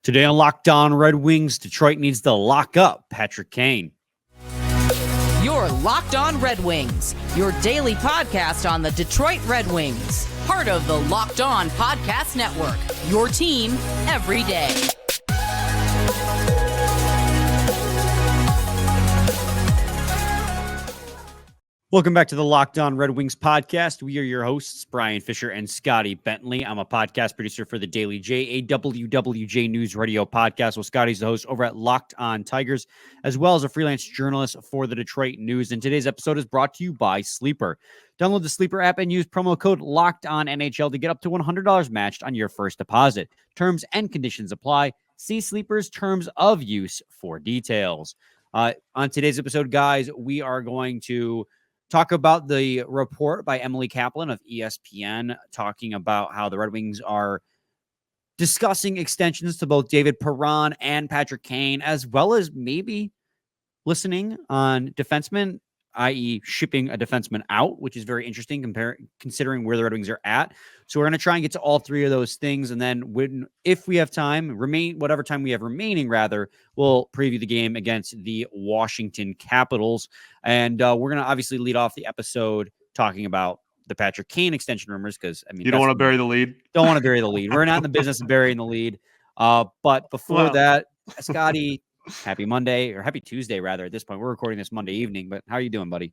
Today on Locked On Red Wings, Detroit needs to lock up Patrick Kane. You're Locked On Red Wings, your daily podcast on the Detroit Red Wings. Part of the Locked On Podcast Network, your team every day. Welcome back to the Locked On Red Wings podcast. We are your hosts, Brian Fisher and Scotty Bentley. I'm a podcast producer for the Daily JAWWJ News Radio podcast. Well, Scotty's the host over at Locked On Tigers, as well as a freelance journalist for the Detroit News. And today's episode is brought to you by Sleeper. Download the Sleeper app and use promo code LOCKEDONNHL to get up to $100 matched on your first deposit. Terms and conditions apply. See Sleeper's terms of use for details. On today's episode, guys, we are going to talk about the report by Emily Kaplan of ESPN, talking about how the Red Wings are discussing extensions to both David Perron and Patrick Kane, as well as maybe listening on defensemen, i.e. shipping a defenseman out, which is very interesting considering where the Red Wings are at. So we're going to try and get to all three of those things. And then if we have time, whatever time we have remaining, we'll preview the game against the Washington Capitals. And we're going to obviously lead off the episode talking about the Patrick Kane extension rumors, because you don't want to bury the lead. Don't want to bury the lead. We're not in the business of burying the lead. But before that, Scotty, happy Monday, or happy Tuesday, rather, at this point. We're recording this Monday evening, but how are you doing, buddy?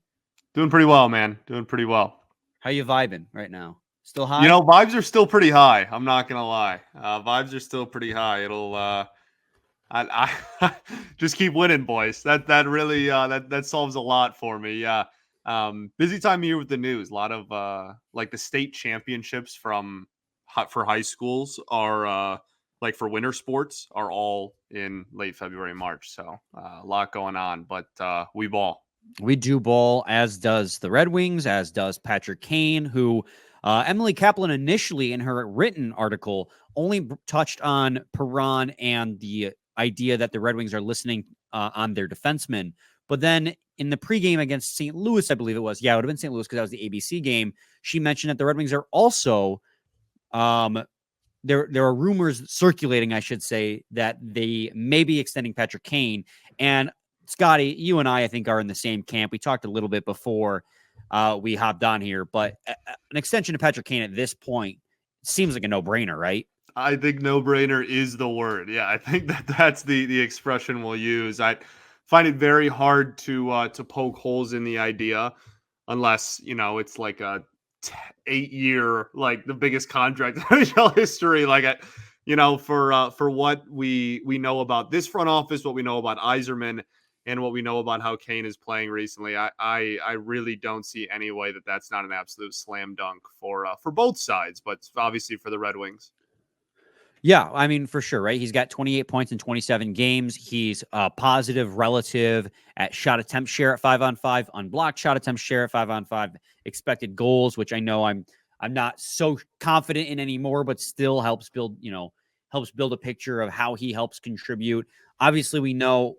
Doing pretty well, man. Doing pretty well. How you vibing right now? Still high? Vibes are still pretty high. I'm not going to lie. Vibes are still pretty high. It'll, I just keep winning, boys. That really, that solves a lot for me. Yeah. Busy time of year with the news. A lot of, like the state championships for high schools are, like for winter sports, are all in late February, March. So a lot going on, but we ball. We do ball, as does the Red Wings, as does Patrick Kane, who Emily Kaplan initially in her written article only touched on Perron and the idea that the Red Wings are listening on their defensemen. But then in the pregame against St. Louis, I believe it was. Yeah, it would have been St. Louis because that was the ABC game. She mentioned that the Red Wings are also there are rumors circulating, I should say, that they may be extending Patrick Kane. And Scotty, you and I think, are in the same camp. We talked a little bit before we hopped on here, but an extension to Patrick Kane at this point seems like a no-brainer, right? I think no-brainer is the word. Yeah, I think that's the expression we'll use. I find it very hard to poke holes in the idea unless, it's like a 8-year, like the biggest contract in NHL history. Like, for what we know about this front office, what we know about Yzerman, and what we know about how Kane is playing recently, I really don't see any way that that's not an absolute slam dunk for both sides, but obviously for the Red Wings. Yeah, I mean, for sure, right? He's got 28 points in 27 games. He's positive relative at shot attempt share at 5-on-5, unblocked shot attempt share at 5-on-5, expected goals, which I know I'm not so confident in anymore, but still helps build a picture of how he helps contribute. Obviously, we know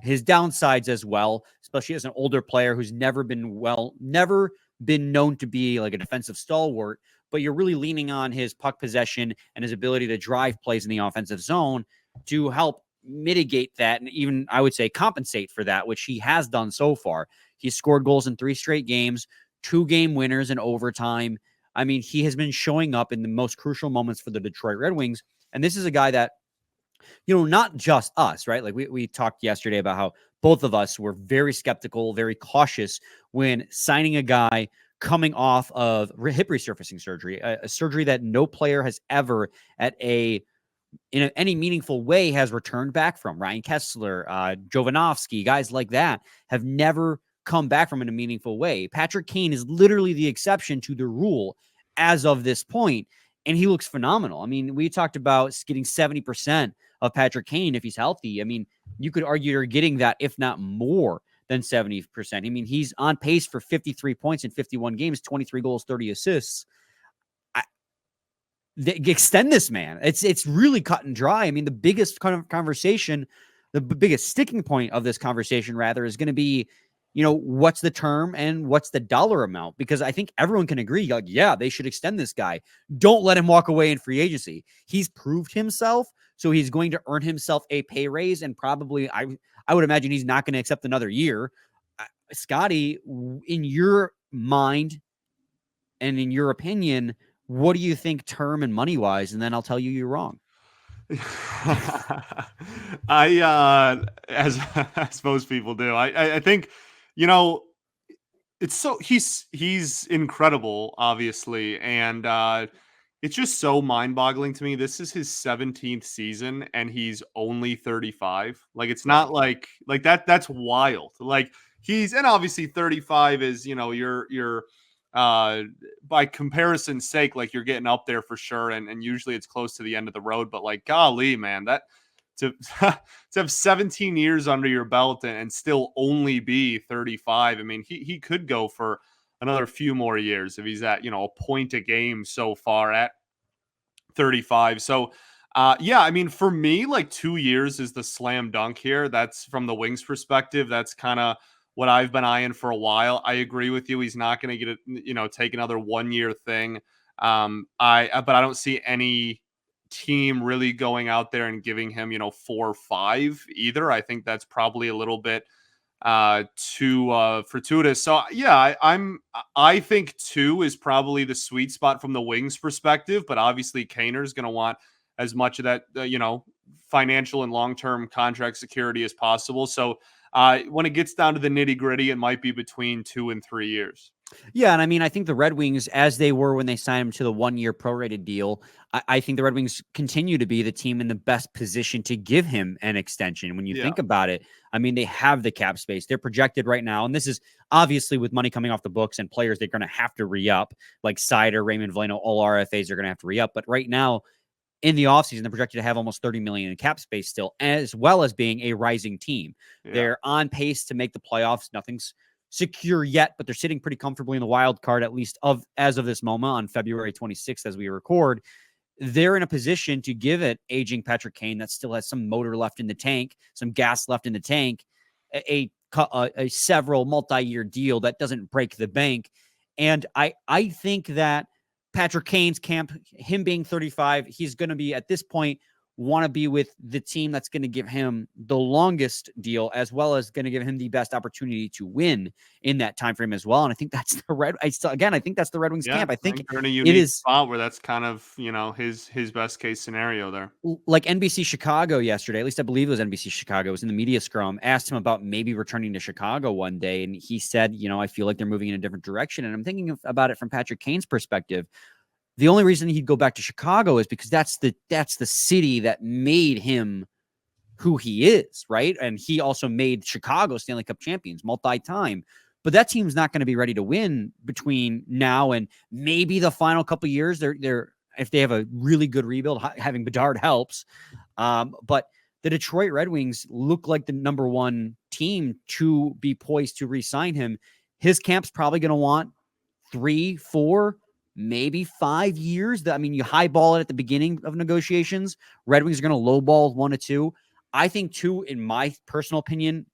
his downsides as well, especially as an older player who's never been known to be like a defensive stalwart, but you're really leaning on his puck possession and his ability to drive plays in the offensive zone to help mitigate that, and even, I would say, compensate for that, which he has done so far. He's scored goals in 3 straight games, 2 game winners in overtime. I mean, he has been showing up in the most crucial moments for the Detroit Red Wings, and this is a guy that, not just us, right? Like we talked yesterday about how both of us were very skeptical, very cautious when signing a guy coming off of hip resurfacing surgery, a surgery that no player has ever in any meaningful way has returned back from. Ryan Kessler, Jovanovski, guys like that have never come back from in a meaningful way. Patrick Kane is literally the exception to the rule as of this point, and he looks phenomenal. I mean, we talked about getting 70% of Patrick Kane if he's healthy. I mean, you could argue you're getting that, if not more than 70%. I mean, he's on pace for 53 points in 51 games, 23 goals, 30 assists. Extend this man. It's really cut and dry. I mean, the biggest kind of conversation, the biggest sticking point of this conversation, rather, is going to be, what's the term and what's the dollar amount? Because I think everyone can agree, like, yeah, they should extend this guy. Don't let him walk away in free agency. He's proved himself So he's going to earn himself a pay raise, and probably I would imagine he's not going to accept another year. Scotty, in your mind and in your opinion, what do you think term and money wise? And then I'll tell you you're wrong. As most people do, I think, it's so he's incredible, obviously, and it's just so mind-boggling to me. This is his 17th season, and he's only 35. Like, it's not like that. That's wild. Like, and obviously 35 is, you're by comparison's sake, like, you're getting up there for sure, and usually it's close to the end of the road. But, like, golly, man, that to to have 17 years under your belt and still only be 35. I mean, he could go for another few more years if he's at, a point a game so far at 35. So, yeah, I mean, for me, like, 2 years is the slam dunk here. That's from the Wings perspective. That's kind of what I've been eyeing for a while. I agree with you. He's not going to get it, take another 1 year thing. But I don't see any team really going out there and giving him, 4 or 5 either. I think that's probably a little bit too fortuitous. So yeah, I think 2 is probably the sweet spot from the Wings perspective, but obviously Kaner's going to want as much of that, financial and long-term contract security as possible. So when it gets down to the nitty-gritty, it might be between 2 and 3 years. Yeah, and I mean, I think the Red Wings, as they were when they signed him to the 1 year prorated deal, I think the Red Wings continue to be the team in the best position to give him an extension. When you think about it, I mean, they have the cap space. They're projected right now, and this is obviously with money coming off the books and players they're going to have to re-up, like Sider, Raymond Valeno, all RFAs are going to have to re-up. But right now, in the offseason, they're projected to have almost $30 million in cap space still, as well as being a rising team. Yeah. They're on pace to make the playoffs. Nothing's secure yet, but they're sitting pretty comfortably in the wild card, at least as of this moment on February 26th, as we record. They're in a position to give it aging Patrick Kane that still has some motor left in the tank, some gas left in the tank, a several multi-year deal that doesn't break the bank. And I think that Patrick Kane's camp, him being 35, he's going to be at this point want to be with the team that's going to give him the longest deal, as well as going to give him the best opportunity to win in that time frame as well. And I think that's I think that's the Red Wings camp. I think they're in a unique spot where that's kind of, his best case scenario there. Like NBC Chicago yesterday, at least I believe it was NBC Chicago, was in the media scrum, asked him about maybe returning to Chicago one day. And he said, I feel like they're moving in a different direction. And I'm thinking about it from Patrick Kane's perspective. The only reason he'd go back to Chicago is because that's the city that made him who he is, right? And he also made Chicago Stanley Cup champions multi-time. But that team's not going to be ready to win between now and maybe the final couple of years. They're if they have a really good rebuild, having Bedard helps. But the Detroit Red Wings look like the number one team to be poised to re-sign him. His camp's probably going to want 3, 4, maybe 5 years. I mean, you highball it at the beginning of negotiations. Red Wings are going to lowball 1 to 2. I think 2, in my personal opinion,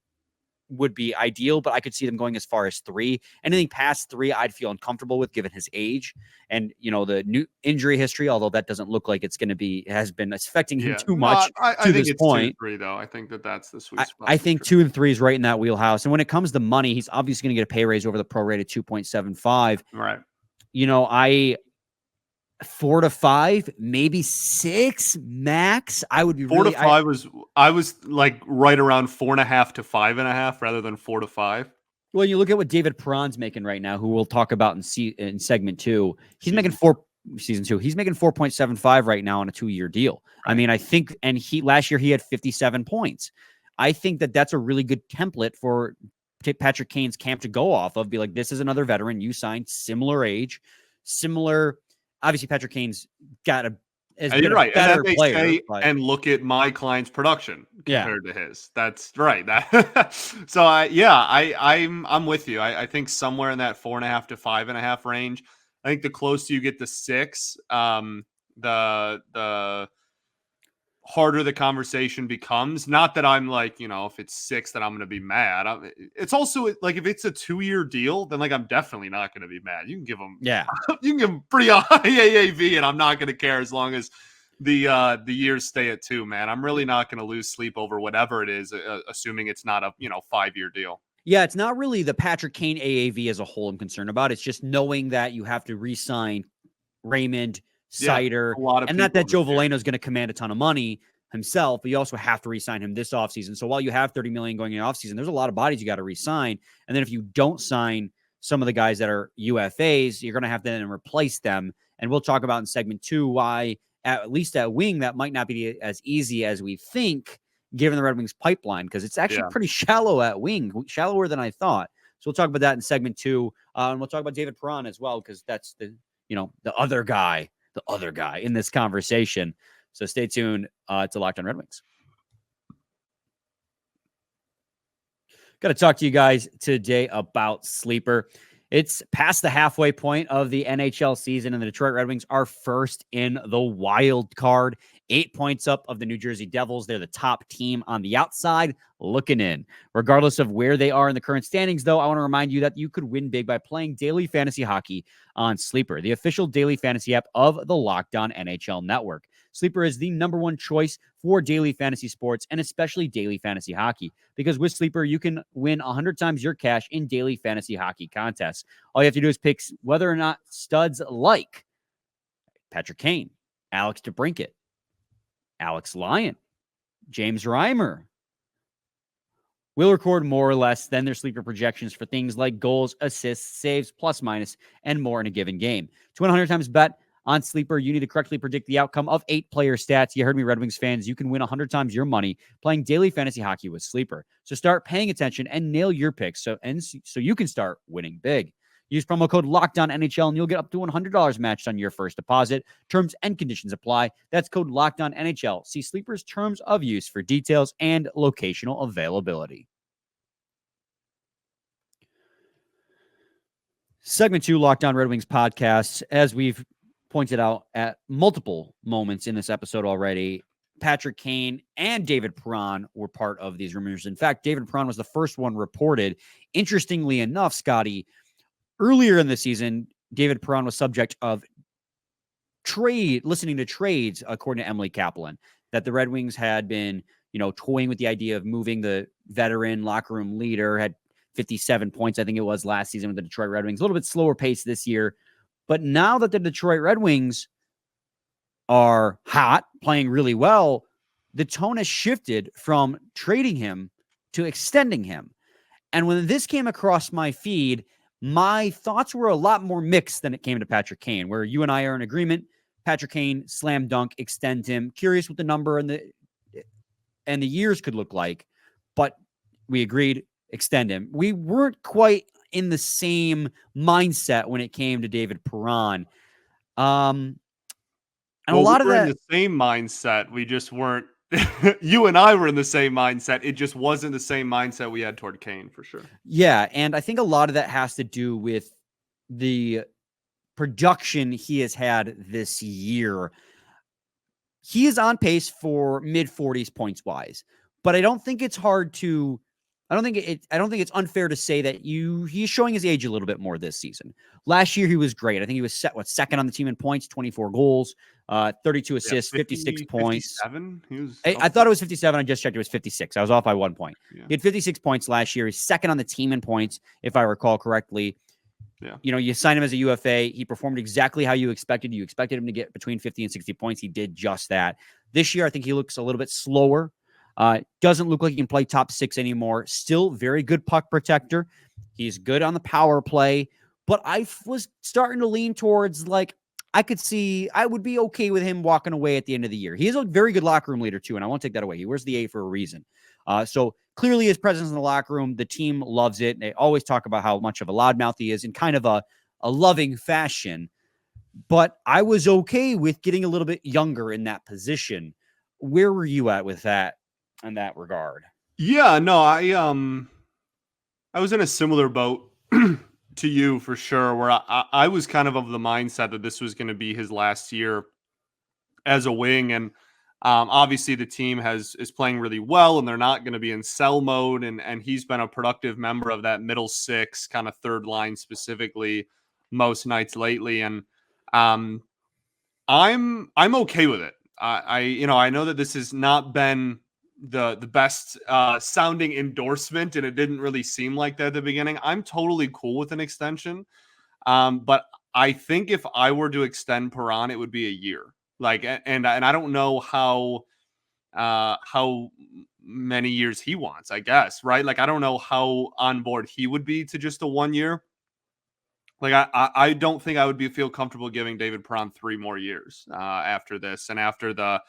would be ideal, but I could see them going as far as 3. Anything past 3, I'd feel uncomfortable with, given his age and, the new injury history, although that doesn't look like it's going to be, has been affecting him too much I to think this it's point. 2 3, though. I think that's the sweet spot. I think 2 and 3 is right in that wheelhouse. And when it comes to money, he's obviously going to get a pay raise over the prorated 2.75. Right. 4 to 5, maybe 6 max. I would be 4 to 5 I was like right around 4.5 to 5.5 rather than 4 to 5. Well, you look at what David Perron's making right now, who we'll talk about in segment 2. He's making season 2. He's making 4.75 right now on a 2-year deal. Right. I mean, I think, and last year he had 57 points. I think that's a really good template for Patrick Kane's camp to go off of. Be like, this is another veteran you signed, similar age, similar. Obviously, Patrick Kane's got a better player. And look at my client's production compared to his. That's right. So I'm with you. I think somewhere in that 4.5 to 5.5 range. I think the closer you get to 6, the harder the conversation becomes. Not that I'm like, if it's 6, that I'm going to be mad. It's also like, if it's a 2-year deal, then like, I'm definitely not going to be mad. You can give them, you can give them pretty high AAV and I'm not going to care, as long as the years stay at 2, man. I'm really not going to lose sleep over whatever it is, assuming it's not a 5-year deal. Yeah, it's not really the Patrick Kane AAV as a whole I'm concerned about. It's just knowing that you have to re-sign Raymond, Sider, a lot of and not people that Joe in the Veleno is going to command a ton of money himself, but you also have to re-sign him this offseason. So while you have $30 million going in the offseason, there's a lot of bodies you got to re-sign. And then if you don't sign some of the guys that are UFAs, you're going to have to then replace them. And we'll talk about in segment 2 why, at least at wing, that might not be as easy as we think, given the Red Wings pipeline, because it's actually pretty shallow at wing, shallower than I thought. So we'll talk about that in segment 2. And we'll talk about David Perron as well, because that's the other guy in this conversation. So stay tuned to Locked On Red Wings. Got to talk to you guys today about Sleeper. It's past the halfway point of the NHL season, and the Detroit Red Wings are first in the wild card, 8 points up of the New Jersey Devils. They're the top team on the outside looking in. Regardless of where they are in the current standings, though, I want to remind you that you could win big by playing daily fantasy hockey on Sleeper, the official daily fantasy app of the Locked On NHL Network. Sleeper is the number one choice for daily fantasy sports and especially daily fantasy hockey, because with Sleeper, you can win 100 times your cash in daily fantasy hockey contests. All you have to do is pick whether or not studs like Patrick Kane, Alex DeBrincat, Alex Lyon, James Reimer will record more or less than their Sleeper projections for things like goals, assists, saves, plus minus, and more in a given game. To win 100 times bet on Sleeper, you need to correctly predict the outcome of 8 player stats. You heard me, Red Wings fans. You can win 100 times your money playing daily fantasy hockey with Sleeper. So start paying attention and nail your picks so you can start winning big. Use promo code LOCKEDONNHL and you'll get up to $100 matched on your first deposit. Terms and conditions apply. That's code LOCKEDONNHL. See Sleeper's terms of use for details and locational availability. Segment 2, Locked On Red Wings podcast. As we've pointed out at multiple moments in this episode already, Patrick Kane and David Perron were part of these rumors. In fact, David Perron was the first one reported. Interestingly enough, Scotty, earlier in the season, David Perron was subject of listening to trades, according to Emily Kaplan, that the Red Wings had been, toying with the idea of moving the veteran locker room leader, had 57 points, I think it was last season with the Detroit Red Wings, a little bit slower pace this year. But now that the Detroit Red Wings are hot, playing really well, the tone has shifted from trading him to extending him. And when this came across my feed, my thoughts were a lot more mixed than it came to Patrick Kane, where you and I are in agreement. Patrick Kane, slam dunk, extend him. Curious what the number and the years could look like, but we agreed, extend him. We weren't quite in the same mindset when it came to David Perron. And a lot of that, in the same mindset. We just weren't. You and I were in the same mindset. It just wasn't the same mindset we had toward Kane, for sure. Yeah, and I think a lot of that has to do with the production he has had this year. He is on pace for mid-40s points-wise, but I don't think it's unfair to say that he's showing his age a little bit more this season. Last year, he was great. I think he was second on the team in points, 24 goals, 32 assists, 56 points. 57? I thought it was 57. I just checked. It was 56. I was off by 1 point. Yeah. He had 56 points last year. He's second on the team in points, if I recall correctly. Yeah. You signed him as a UFA. He performed exactly how you expected. You expected him to get between 50 and 60 points. He did just that. This year, I think he looks a little bit slower. Doesn't look like he can play top 6 anymore. Still very good puck protector. He's good on the power play, but I was starting to lean towards I would be okay with him walking away at the end of the year. He is a very good locker room leader too, and I won't take that away. He wears the A for a reason. So clearly his presence in the locker room, the team loves it. They always talk about how much of a loudmouth he is in kind of a loving fashion, but I was okay with getting a little bit younger in that position. Where were you at with that? In that regard? Yeah, no, I was in a similar boat to you for sure, where I was kind of the mindset that this was going to be his last year as a wing. And obviously the team is playing really well and they're not going to be in sell mode. And he's been a productive member of that middle six, kind of third line specifically, most nights lately. And I'm okay with it. I know that this has not been the best sounding endorsement, and it didn't really seem like that at the beginning. I'm totally cool with an extension, but I think if I were to extend Perron, it would be a year. Like, and I don't know how many years he wants. I guess, right? Like, I don't know how on board he would be to just a 1 year. Like, I don't think I would feel comfortable giving David Perron 3 more years after this, and after the,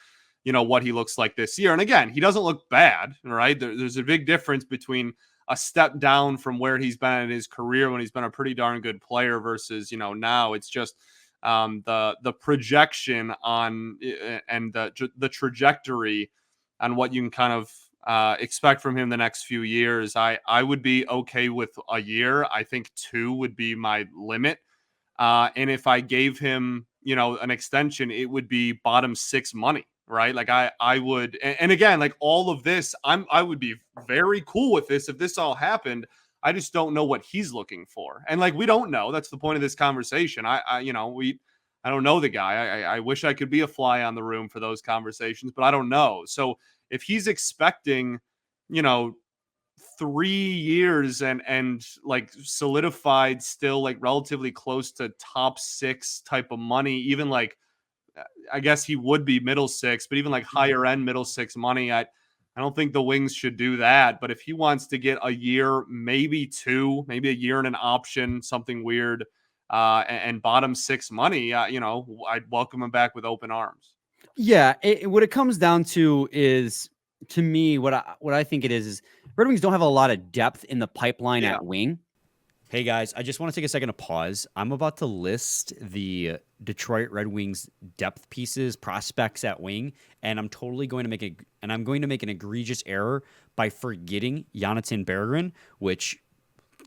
what he looks like this year. And again, he doesn't look bad, right? There's a big difference between a step down from where he's been in his career when he's been a pretty darn good player versus, now it's just the projection on and the trajectory on what you can kind of expect from him the next few years. I would be okay with a year. I think 2 would be my limit. And if I gave him, an extension, it would be bottom 6 money, right? Like I would, and again, like all of this, I would be very cool with this if this all happened. I just don't know what he's looking for. And like, we don't know. That's the point of this conversation. I don't know the guy. I wish I could be a fly on the room for those conversations, but I don't know. So if he's expecting, 3 years and like solidified still like relatively close to top 6 type of money, even like, I guess he would be middle 6, but even like higher end middle 6 money, I don't think the Wings should do that. But if he wants to get a year, maybe 2, maybe a year and an option, something weird, and bottom 6 money, I'd welcome him back with open arms. Yeah, what it comes down to is, to me, what I think it is Red Wings don't have a lot of depth in the pipeline at wing. Hey guys, I just want to take a second to pause. I'm about to list the Detroit Red Wings depth pieces, prospects at wing, and I'm totally going to make an egregious error by forgetting Jonathan Berggren, which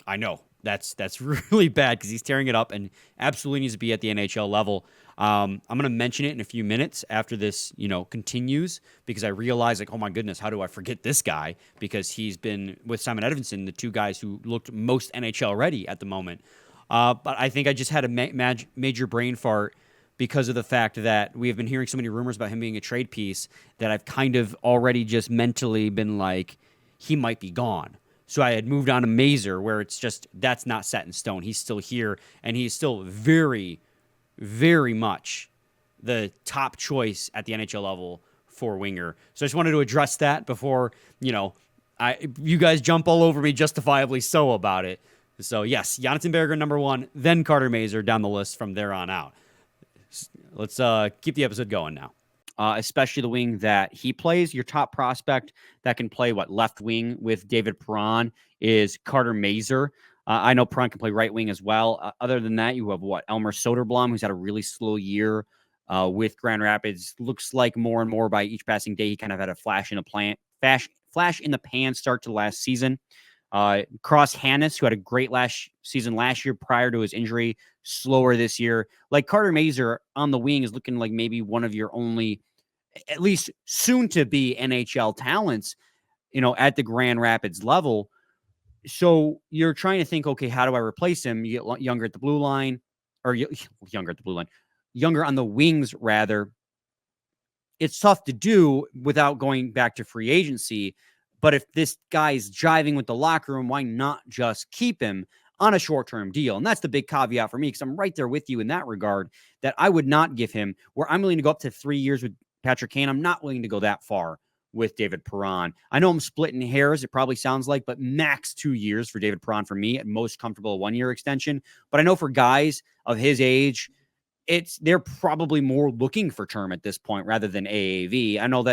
I know that's really bad because he's tearing it up and absolutely needs to be at the NHL level. I'm going to mention it in a few minutes after this, continues, because I realize, like, oh my goodness, how do I forget this guy? Because he's been with Simon Edvinsson, the 2 guys who looked most NHL ready at the moment. But I think I just had a major brain fart because of the fact that we have been hearing so many rumors about him being a trade piece that I've kind of already just mentally been like, he might be gone. So I had moved on to Mazur, where it's just, that's not set in stone. He's still here, and he's still very, very much the top choice at the NHL level for winger. So I just wanted to address that before, you guys jump all over me, justifiably so, about it. So yes, Jonathan Berggren, number 1, then Carter Mazur down the list from there on out. Let's keep the episode going now. Especially the wing that he plays. Your top prospect that can play left wing with David Perron is Carter Mazur. I know Perron can play right wing as well. Other than that, you have Elmer Soderblom, who's had a really slow year with Grand Rapids. Looks like more and more by each passing day, he kind of had a flash in the pan start to last season. Cross Hannes, who had a great season last year prior to his injury, slower this year. Like Carter Mazur on the wing is looking like maybe one of your only, at least soon to be, NHL talents, at the Grand Rapids level. So you're trying to think, okay, how do I replace him? You get younger at the blue line, or younger on the wings, rather. It's tough to do without going back to free agency. But if this guy's jiving with the locker room, why not just keep him on a short-term deal? And that's the big caveat for me, because I'm right there with you in that regard, that I would not give him, where I'm willing to go up to 3 years with Patrick Kane. I'm not willing to go that far with David Perron. I know I'm splitting hairs, it probably sounds like, but max 2 years for David Perron for me, at most comfortable a 1-year extension. But I know for guys of his age, they're probably more looking for term at this point rather than AAV. I know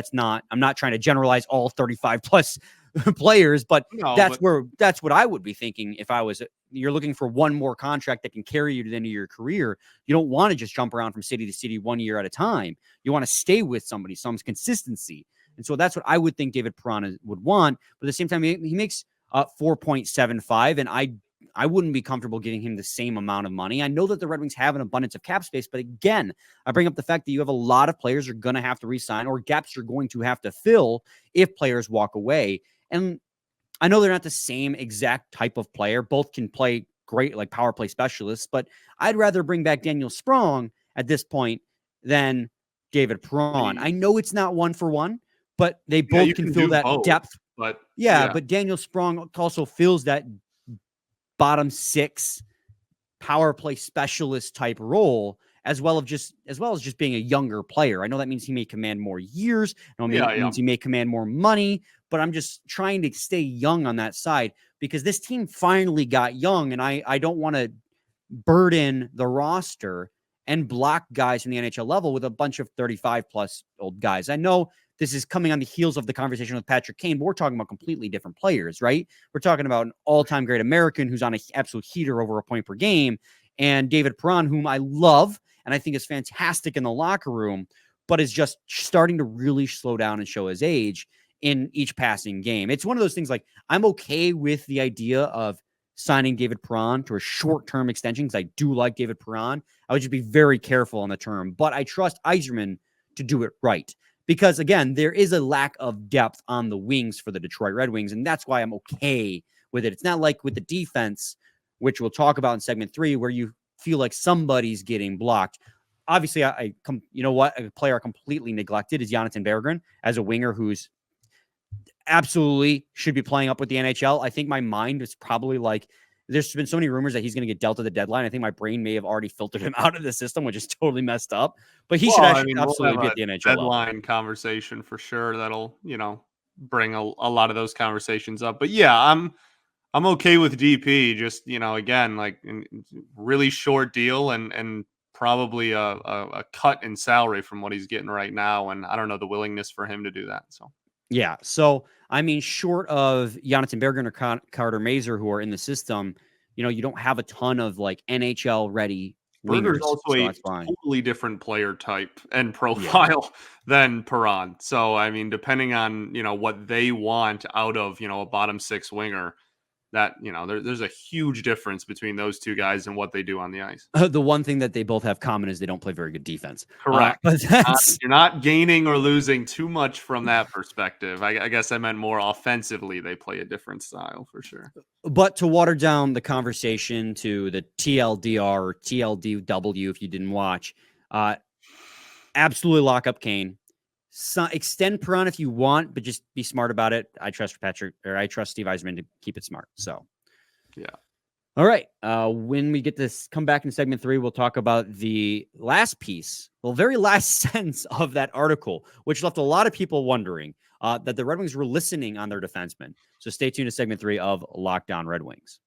I'm not trying to generalize all 35 plus players, but that's what I would be thinking if you're looking for one more contract that can carry you to the end of your career. You don't want to just jump around from city to city 1 year at a time. You want to stay with somebody, some consistency. And so that's what I would think David Perron would want. But at the same time, he makes 4.75, and I wouldn't be comfortable giving him the same amount of money. I know that the Red Wings have an abundance of cap space, but again, I bring up the fact that you have a lot of players you're going to have to re-sign, or gaps you're going to have to fill if players walk away. And I know they're not the same exact type of player. Both can play great, like power play specialists, but I'd rather bring back Daniel Sprong at this point than David Perron. I know it's not one for one, but they Yeah, both you can can fill do that both, depth. but Yeah, but Daniel Sprong also fills that bottom six power play specialist type role, as well as just being a younger player. I know that means he may command more years. I know it means he may command more money, but I'm just trying to stay young on that side because this team finally got young, and I don't want to burden the roster and block guys from the NHL level with a bunch of 35 plus old guys. I know this is coming on the heels of the conversation with Patrick Kane, but we're talking about completely different players, right? We're talking about an all-time great American who's on an absolute heater over a point per game, and David Perron, whom I love and I think is fantastic in the locker room, but is just starting to really slow down and show his age in each passing game. It's one of those things like I'm okay with the idea of signing David Perron to a short-term extension because I do like David Perron. I would just be very careful on the term, but I trust Yzerman to do it right. Because, again, there is a lack of depth on the wings for the Detroit Red Wings, and that's why I'm okay with it. It's not like with the defense, which we'll talk about in segment 3, where you feel like somebody's getting blocked. Obviously, you know what? A player completely neglected is Jonathan Berggren as a winger who's absolutely should be playing up with the NHL. I think my mind is probably like, there's been so many rumors that he's going to get dealt at the deadline. I think my brain may have already filtered him out of the system, which is totally messed up. But he should absolutely be at the NHL deadline conversation for sure. That'll, bring a lot of those conversations up. But yeah, I'm okay with DP. Just, again, like really short deal and probably a cut in salary from what he's getting right now. And I don't know the willingness for him to do that. So. Yeah. So, I mean, short of Jonathan Berggren or Carter Mazur, who are in the system, you don't have a ton of like NHL ready wingers. Berger's also a totally different player type and profile than Perron. So, I mean, depending on, what they want out of, a bottom six winger, that, there's a huge difference between those two guys and what they do on the ice. The one thing that they both have common is they don't play very good defense. Correct. But you're not gaining or losing too much from that perspective. I guess I meant more offensively. They play a different style for sure. But to water down the conversation to the TLDR or TLDW, if you didn't watch, absolutely lock up Kane. Extend Perron if you want, but just be smart about it. I trust Steve Yzerman to keep it smart. So, yeah. All right. When we get to come back in segment 3, we'll talk about the last piece, very last sentence of that article, which left a lot of people wondering that the Red Wings were listening on their defensemen. So stay tuned to segment 3 of Lockdown Red Wings.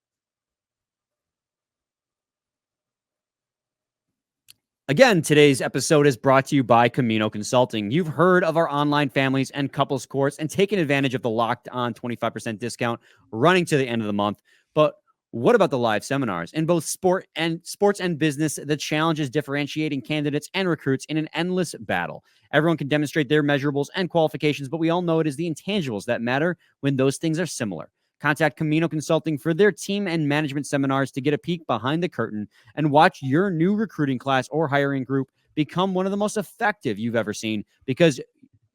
Again, today's episode is brought to you by Camino Consulting. You've heard of our online families and couples course and taken advantage of the Locked On 25% discount running to the end of the month. But what about the live seminars? In both sports and business, the challenge is differentiating candidates and recruits in an endless battle. Everyone can demonstrate their measurables and qualifications, but we all know it is the intangibles that matter when those things are similar. Contact Camino Consulting for their team and management seminars to get a peek behind the curtain and watch your new recruiting class or hiring group become one of the most effective you've ever seen, because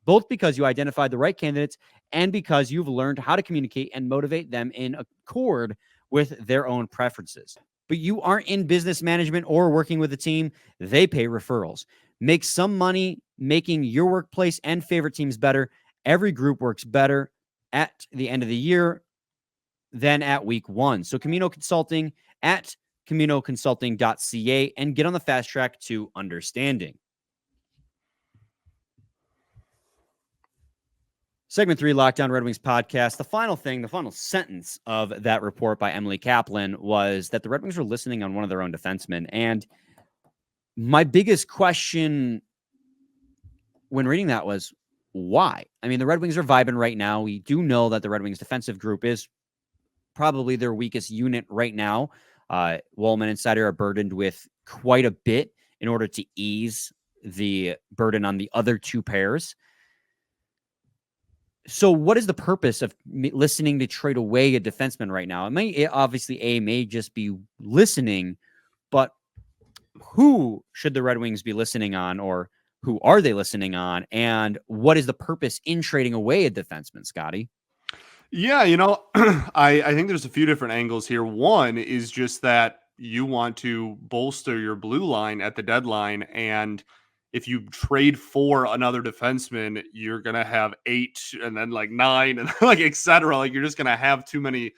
you identified the right candidates and because you've learned how to communicate and motivate them in accord with their own preferences. But you aren't in business management or working with a team. They pay referrals. Make some money making your workplace and favorite teams better. Every group works better at the end of the year than at week 1. So Camino Consulting at CaminoConsulting.ca and get on the fast track to understanding. Segment 3, Lockdown Red Wings podcast. The final sentence of that report by Emily Kaplan was that the Red Wings were listening on one of their own defensemen. And my biggest question when reading that was, why? I mean, the Red Wings are vibing right now. We do know that the Red Wings defensive group is probably their weakest unit right now. Wollman and Seider are burdened with quite a bit in order to ease the burden on the other two pairs. So what is the purpose of listening to trade away a defenseman right now? It may just be listening, but who should the Red Wings be listening on, or who are they listening on? And what is the purpose in trading away a defenseman, Scotty? Yeah, I think there's a few different angles here. One is just that you want to bolster your blue line at the deadline, and if you trade for another defenseman, you're going to have 8 and then like 9 and like et cetera. Like you're just going to have too many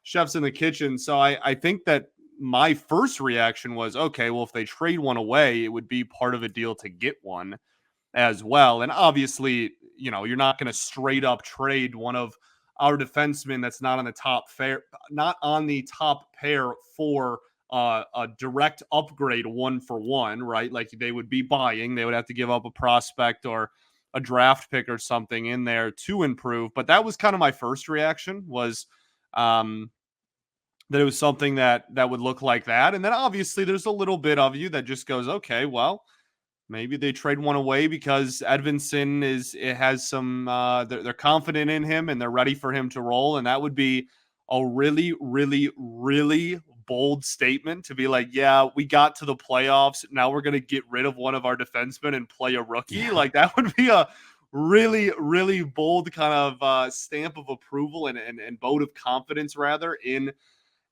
chefs in the kitchen. So I think that my first reaction was, okay, well, if they trade one away, it would be part of a deal to get one as well. And obviously, you're not going to straight up trade one of our defensemen that's not on the top pair for a direct upgrade 1-for-1, right? Like they would be buying, they would have to give up a prospect or a draft pick or something in there to improve. But that was kind of my first reaction was that it was something that would look like that. And then obviously there's a little bit of you that just goes, okay, well, maybe they trade one away because Edvinsson has some they're confident in him and they're ready for him to roll. And that would be a really, really, really bold statement to be like, yeah, we got to the playoffs. Now we're going to get rid of one of our defensemen and play a rookie. Yeah. Like that would be a really, really bold kind of stamp of approval and vote of confidence rather in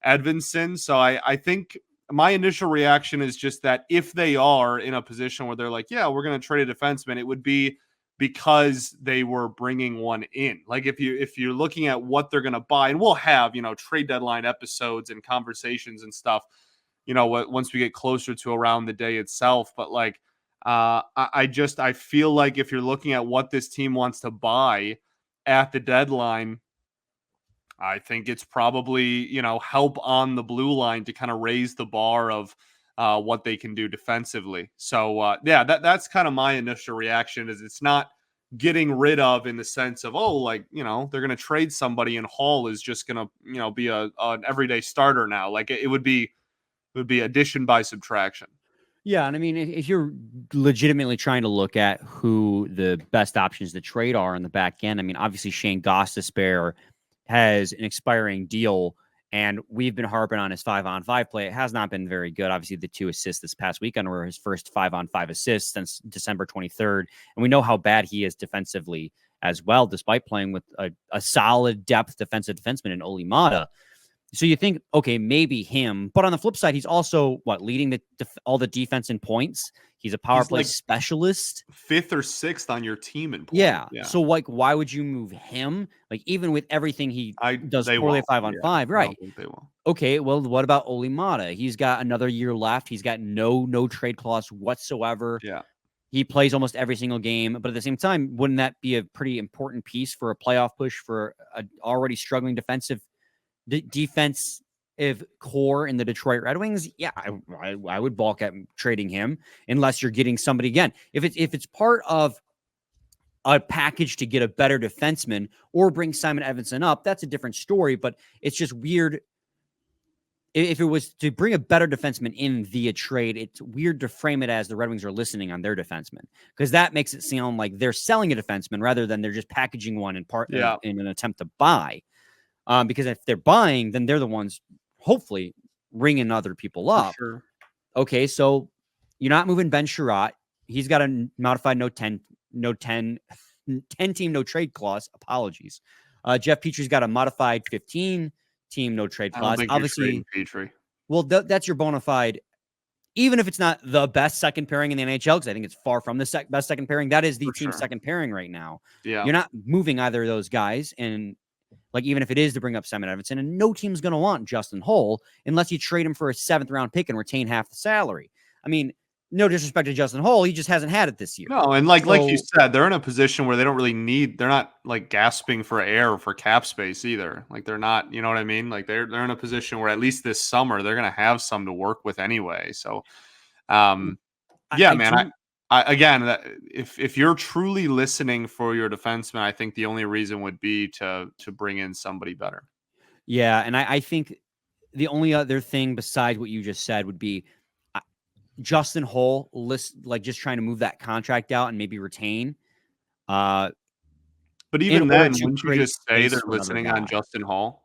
Edvinsson. So I think my initial reaction is just that if they are in a position where they're like, yeah, we're going to trade a defenseman, it would be because they were bringing one in. Like if you're looking at what they're going to buy, and we'll have, trade deadline episodes and conversations and stuff, once we get closer to around the day itself. But like, I feel like if you're looking at what this team wants to buy at the deadline, I think it's probably, help on the blue line to kind of raise the bar of what they can do defensively. So, that's kind of my initial reaction is it's not getting rid of in the sense of, they're going to trade somebody and Hall is just going to, be an everyday starter now. Like it would be addition by subtraction. Yeah, and I mean, if you're legitimately trying to look at who the best options to trade are on the back end, I mean, obviously Shane Gostisbehere has an expiring deal, and we've been harping on his 5-on-5 play. It has not been very good. Obviously, the 2 assists this past weekend were his first 5-on-5 assists since December 23rd, and we know how bad he is defensively as well, despite playing with a solid depth defensive defenseman in Olli Maatta. So you think, okay, maybe him. But on the flip side, he's also, leading all the defense in points. He's a power play specialist. 5th or 6th on your team in points. Yeah. So, why would you move him? Like, even with everything he does poorly at 5-on-5, right? I think they will. Okay, well, what about Olli Maatta? He's got another year left. He's got no trade clause whatsoever. Yeah. He plays almost every single game. But at the same time, wouldn't that be a pretty important piece for a playoff push for an already struggling defensive core in the Detroit Red Wings? Yeah, I would balk at trading him unless you're getting somebody again. If it's part of a package to get a better defenseman or bring Simon Edvinsson up, that's a different story. But it's just weird. If it was to bring a better defenseman in via trade, it's weird to frame it as the Red Wings are listening on their defenseman, because that makes it sound like they're selling a defenseman rather than they're just packaging one in an attempt to buy. Because if they're buying, then they're the ones hopefully ringing other people up. Sure. Okay, so you're not moving Ben Sherratt. He's got a modified no 10 team no trade clause. Apologies. Jeff Petry's got a modified 15 team no trade clause. Obviously, Petry. Well, that's your bona fide. Even if it's not the best second pairing in the NHL, because I think it's far from the best second pairing, that is the team's second pairing right now. Yeah, you're not moving either of those guys, and even if it is to bring up Simon Edvinsson, and no team's going to want Justin Holl unless you trade him for a 7th round pick and retain half the salary. I mean, no disrespect to Justin Holl, he just hasn't had it this year. No, and like you said, they're in a position where they don't really they're not like gasping for air for cap space either. Like they're not, you know what I mean? Like they're in a position where at least this summer they're going to have some to work with anyway. So, again, if you're truly listening for your defenseman, I think the only reason would be to bring in somebody better. Yeah, and I think the only other thing besides what you just said would be Justin Holl, just trying to move that contract out and maybe retain. But even then, wouldn't you just say they're listening on Justin Holl?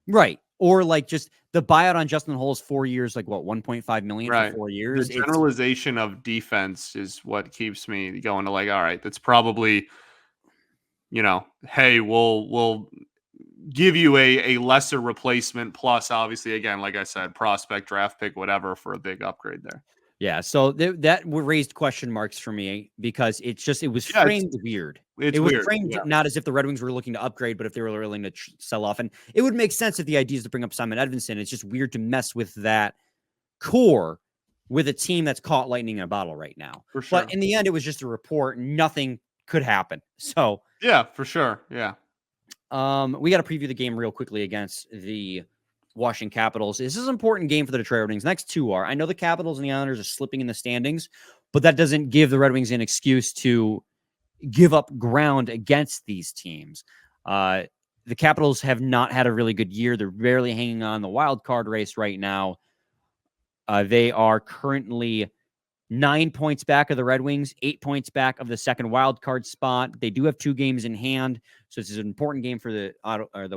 Right. Or just the buyout on Justin Holl's 4 years, $1.5 million for 4 years. The generalization of defense is what keeps me going to all right, that's probably, hey, we'll give you a lesser replacement plus obviously, again, like I said, prospect, draft pick, whatever, for a big upgrade there. Yeah, so that raised question marks for me because it was Yeah, framed weird. it's It was weird. framed Yeah. not as if the Red Wings were looking to upgrade, but if they were willing to sell off. And it would make sense if the idea is to bring up Simon Edvinsson. It's just weird to mess with that core with a team that's caught lightning in a bottle right now. For sure. But in the end, it was just a report. Nothing could happen. So yeah, for sure. Yeah. we got to preview the game real quickly against the Washington Capitals. This is an important game for the Detroit Red Wings. Next two are. I know the Capitals and the Islanders are slipping in the standings, but that doesn't give the Red Wings an excuse to give up ground against these teams. The Capitals have not had a really good year. They're barely hanging on the wild card race right now. They are currently 9 points back of the Red Wings, 8 points back of the second wild card spot. They do have 2 games in hand, so this is an important game for the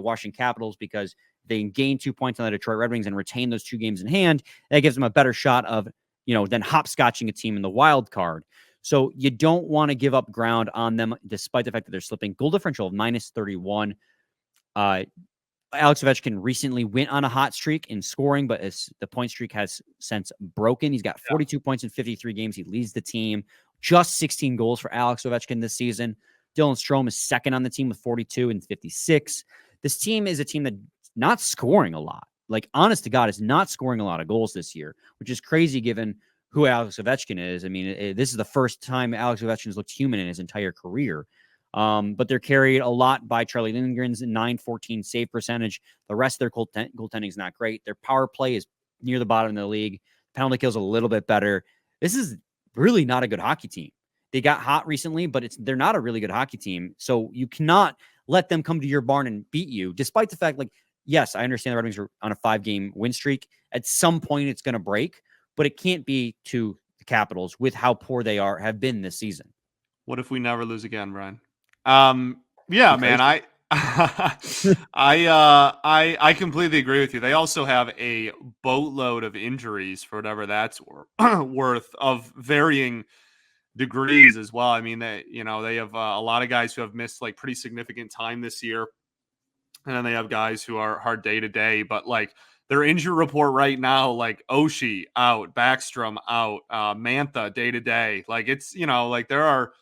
Washington Capitals because they can gain 2 points on the Detroit Red Wings and retain those 2 games in hand. That gives them a better shot of, than hopscotching a team in the wild card. So you don't want to give up ground on them, despite the fact that they're slipping. Goal differential of -31. Alex Ovechkin recently went on a hot streak in scoring, but the point streak has since broken. He's got 42 points in 53 games. He leads the team. Just 16 goals for Alex Ovechkin this season. Dylan Strome is second on the team with 42 and 56. This team is a team that's not scoring a lot. Like, honest to God, is not scoring a lot of goals this year, which is crazy given who Alex Ovechkin is. I mean, this is the first time Alex Ovechkin has looked human in his entire career. But they're carried a lot by Charlie Lindgren's .914 save percentage. The rest of their goaltending is not great. Their power play is near the bottom of the league. Penalty kill is a little bit better. This is really not a good hockey team. They got hot recently, but they're not a really good hockey team. So you cannot let them come to your barn and beat you, despite the fact, like, yes, I understand the Red Wings are on a 5-game win streak. At some point, it's going to break, but it can't be to the Capitals with how poor they have been this season. What if we never lose again, Brian? Yeah, man, I completely agree with you. They also have a boatload of injuries for whatever that's worth, of varying degrees as well. I mean, they have a lot of guys who have missed like pretty significant time this year, and then they have guys who are hard day to day. But like their injury report right now, like Oshie out, Backstrom out, Mantha day to day. Like it's like there are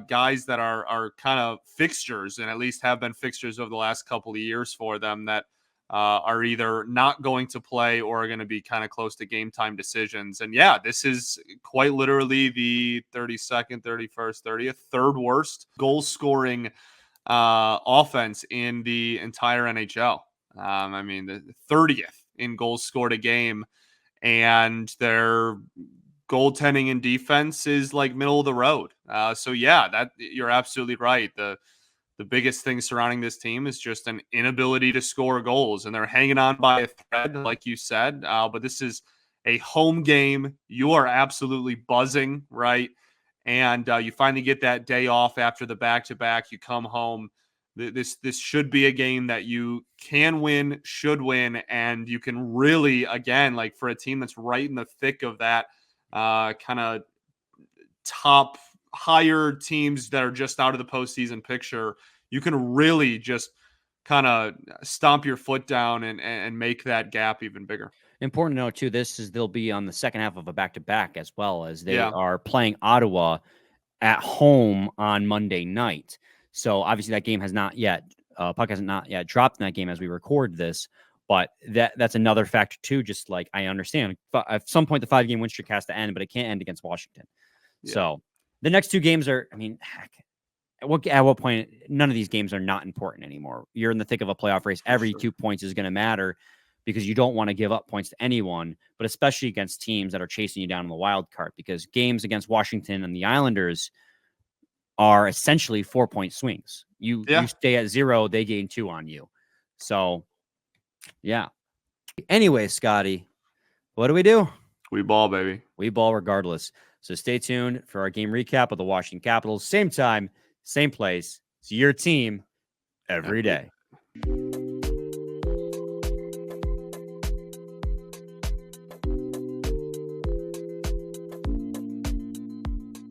guys that are kind of fixtures, and at least have been fixtures over the last couple of years for them, that are either not going to play or are going to be kind of close to game time decisions. And yeah, this is quite literally the 32nd, 31st, 30th, third worst goal scoring offense in the entire NHL. I mean, the 30th in goals scored a game, and their goaltending and defense is like middle of the road. So yeah, that you're absolutely right. The biggest thing surrounding this team is just an inability to score goals, and they're hanging on by a thread, like you said. But this is a home game. You are absolutely buzzing, right? And you finally get that day off after the back-to-back. You come home. This should be a game that you can win, should win, and you can really, again, like for a team that's right in the thick of that kind of top higher teams that are just out of the postseason picture, you can really just kind of stomp your foot down and make that gap even bigger. Important to note too, they'll be on the second half of a back-to-back, as well as they are playing Ottawa at home on Monday night. So obviously that game has not yet, puck has not yet dropped in that game as we record this. But that's another factor too. Just like I understand, at some point the 5-game win streak has to end, but it can't end against Washington. Yeah. So the next 2 games are, I mean, heck, at what point none of these games are not important anymore. You're in the thick of a playoff race. Every 2 points is going to matter because you don't want to give up points to anyone, but especially against teams that are chasing you down in the wild card. Because games against Washington and the Islanders are essentially 4-point swings. You stay at 0, they gain 2 on you. So. Yeah. Anyway, Scotty, what do? We ball, baby. We ball regardless. So stay tuned for our game recap of the Washington Capitals. Same time, same place. It's your team every day.